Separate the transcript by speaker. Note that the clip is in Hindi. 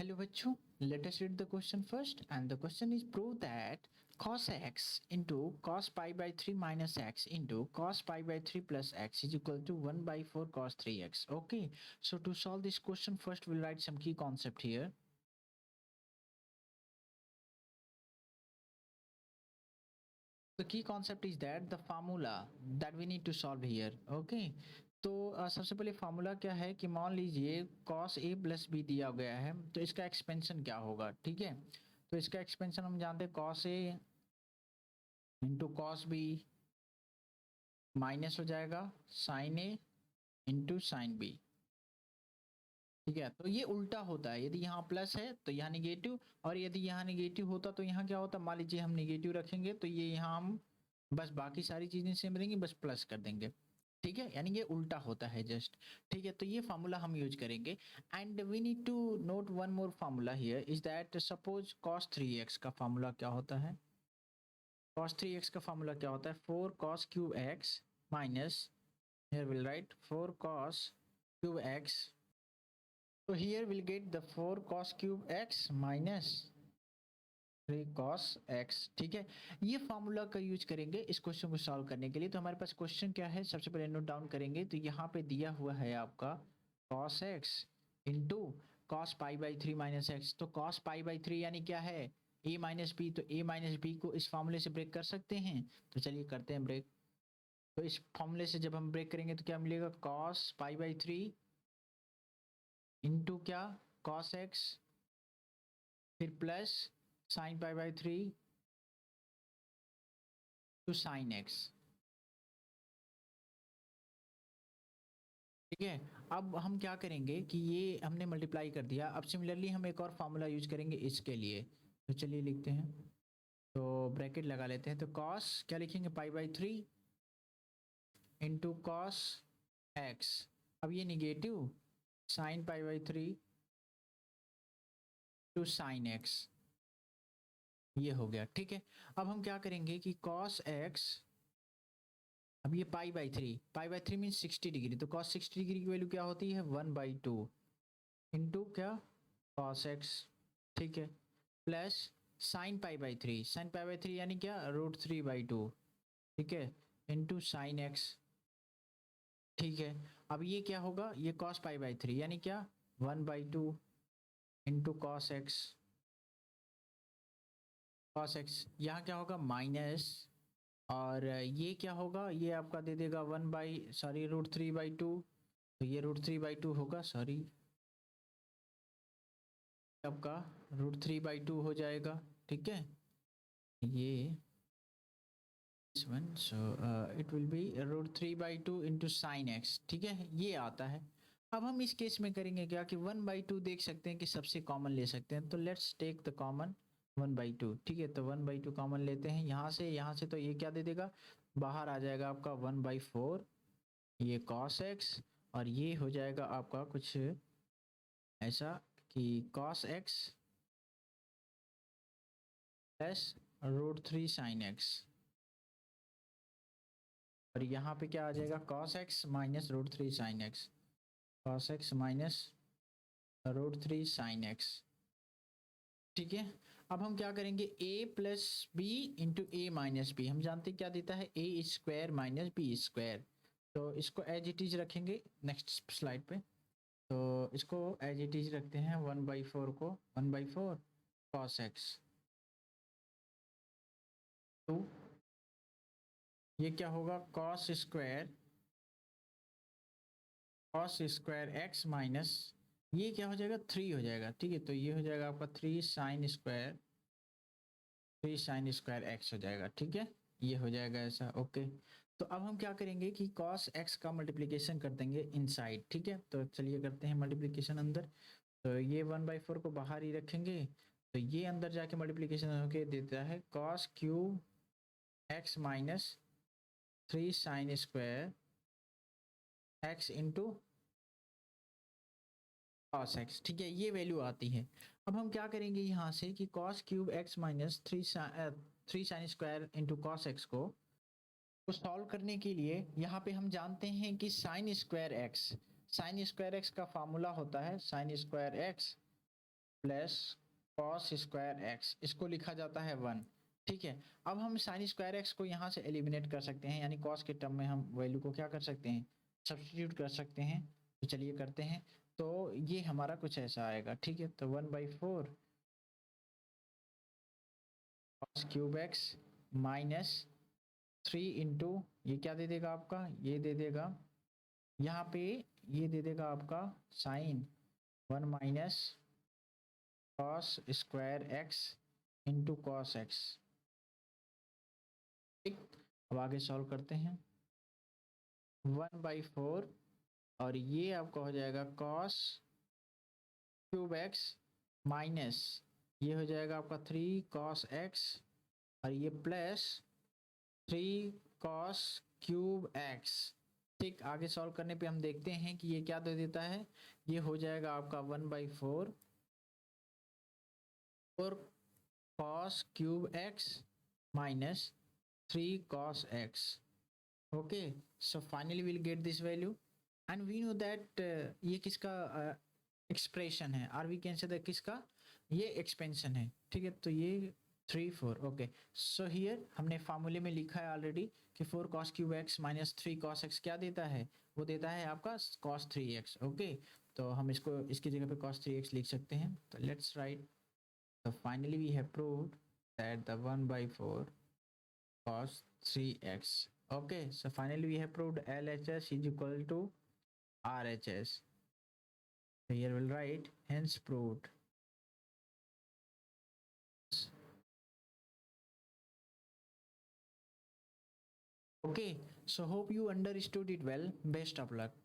Speaker 1: Hello बच्चों, let us read the question first and the question is prove that cos x into cos pi by 3 minus x into cos pi by 3 plus x is equal to 1 by 4 cos 3x. Okay, so to solve this question first we'll write some key concept here. The key concept is that the formula that we need to solve here. Okay, तो सबसे पहले फार्मूला क्या है कि मान लीजिए cos a प्लस बी दिया गया है तो इसका एक्सपेंशन क्या होगा। ठीक है, तो इसका एक्सपेंशन हम जानते हैं cos a into cos B minus हो जाएगा sine A into sine B. ठीक है, तो ये उल्टा होता है, यदि यहाँ प्लस है तो यहाँ निगेटिव, और यदि यहाँ निगेटिव होता तो यहाँ क्या होता। मान लीजिए हम निगेटिव रखेंगे तो ये यहाँ हम बस बाकी सारी चीजें सेम रहेंगी, बस प्लस कर देंगे। ठीक है, यानी ये उल्टा होता है जस्ट। ठीक है, तो ये फार्मूला हम यूज करेंगे and we need to note one more formula here is that suppose cos 3x का फार्मूला क्या होता है। cos 3x का फार्मूला क्या होता है 4 cos cube x minus here we'll write 4 cos cube x. So here we'll get the 4 cos cube x minus 3 cos x. ठीक है, ये फार्मूला का यूज करेंगे इस क्वेश्चन को सॉल्व करने के लिए। तो हमारे पास क्वेश्चन क्या है, सबसे पहले नोट डाउन करेंगे। तो यहाँ पे दिया हुआ है आपका cos x into cos pi by 3 minus x. तो cos पाई बाई 3 यानी क्या है a माइनस बी, तो a माइनस बी को इस फॉर्मूले से ब्रेक कर सकते हैं। तो चलिए करते हैं ब्रेक। तो इस फॉर्मूले से जब हम ब्रेक करेंगे तो क्या मिलेगा cos पाई बाई 3 इंटू क्या cos x फिर plus sine pi by 3 to sine x। ठीक है, अब हम क्या करेंगे कि ये हमने मल्टीप्लाई कर दिया। अब सिमिलरली हम एक और फार्मूला यूज करेंगे इसके लिए। तो चलिए लिखते हैं, तो ब्रैकेट लगा लेते हैं। तो cos क्या लिखेंगे pi by 3 into cos x. अब ये negative sine pi by 3 to sine x, ये हो गया। ठीक है, अब हम क्या करेंगे कि cos x, अब ये pi by three mean 60 degree, तो cos 60 डिग्री की वैल्यू क्या होती है 1/2 इंटू क्या cos x। ठीक है, plus sine pi by three यानी क्या √3/2। ठीक है, इंटू साइन एक्स। ठीक है, अब ये क्या होगा ये cos पाई बाई 3 यानी क्या 1/2 into cos x. Cos x यहाँ क्या होगा माइनस, और ये क्या होगा ये आपका दे देगा √3/2। तो ये √3/2 होगा, सॉरी आपका √3/2 हो जाएगा। ठीक है, ये this one, so it will be √3/2 into sine x. ठीक है, ये आता है। अब हम इस केस में करेंगे क्या कि 1/2 देख सकते हैं कि सबसे कॉमन ले सकते हैं। तो लेट्स टेक द कॉमन 1/2। ठीक है, तो 1/2 कॉमन लेते हैं यहाँ से तो ये क्या दे देगा बाहर आ जाएगा आपका 1/4 ये cos x, और ये हो जाएगा आपका कुछ ऐसा कि cos x plus √3 sin x, और यहाँ पे क्या आ जाएगा cos x minus √3 sin x, cos x minus √3 sin x। ठीक है, अब हम क्या करेंगे a plus B into A minus B. हम जानते हैं क्या देता है a square minus B square. तो इसको एज इट इज रखेंगे नेक्स्ट स्लाइड पे। तो इसको एज इट इज रखते हैं 1/4 को 1/4 cos x। तो ये क्या होगा cos स्क्वायर x माइनस ये क्या हो जाएगा 3 हो जाएगा। ठीक है, तो ये हो जाएगा आपका 3 sin स्क्वायर x हो जाएगा। ठीक है, ये हो जाएगा ऐसा। ओके, तो अब हम क्या करेंगे कि cos x का मल्टीप्लिकेशन कर देंगे इनसाइड। ठीक है, तो चलिए करते हैं मल्टीप्लिकेशन अंदर। तो ये 1/4 को बाहर ही रखेंगे, तो ये अंदर जाके मल्टीप्लिकेशन होके देता है cos cube x minus 3 sin square x into cos x। ठीक है, ये वैल्यू आती है। अब हम क्या करेंगे यहाँ से कि cos cube x minus 3 sin square into cos x को सॉल्व करने के लिए यहाँ पे हम जानते हैं कि sin स्क्वायर x का फार्मूला होता है sin square x plus cos square x, इसको लिखा जाता है 1। ठीक है, अब हम साइन स्क्वायर एक्स को यहाँ से एलिमिनेट कर सकते हैं, यानी कॉस के टर्म में हम वैल्यू को क्या कर सकते हैं, सब्स्टिट्यूट कर सकते हैं। तो चलिए करते हैं। तो ये हमारा कुछ ऐसा आएगा। ठीक है, तो 1/4 cos cube x minus 3 into, ये क्या दे देगा आपका, ये दे देगा यहाँ पे, ये दे देगा आपका sine 1 minus cos square x into cos x. ठीक, अब आगे सॉल्व करते हैं। 1/4 और ये आपका हो जाएगा कॉस क्यूब एक्स माइनस, ये हो जाएगा आपका 3 कॉस एक्स, और ये प्लस 3 कॉस क्यूब एक्स। ठीक, आगे सॉल्व करने पे हम देखते हैं कि ये क्या दे देता है। ये हो जाएगा आपका 1/4 और cos cube x minus 3 cos x. Okay, so finally we'll get this value, and we know that ये किसका एक्सप्रेशन है, और वी कैन से दैट किसका, ये एक्सपेंशन है। ठीक है, तो ये 3 4। ओके, सो हियर हमने फार्मूले में लिखा है ऑलरेडी कि 4 cos cube x minus 3 cos x क्या देता है, वो देता है आपका cos 3x। ओके, तो हम इसको इसकी जगह पे cos 3x लिख सकते हैं। तो let's write. So finally we have proved that the 1/4 cos 3x. Okay, so finally we have proved LHS is equal to RHS. So here we'll write hence proved. Okay, so hope you understood it well. Best of luck.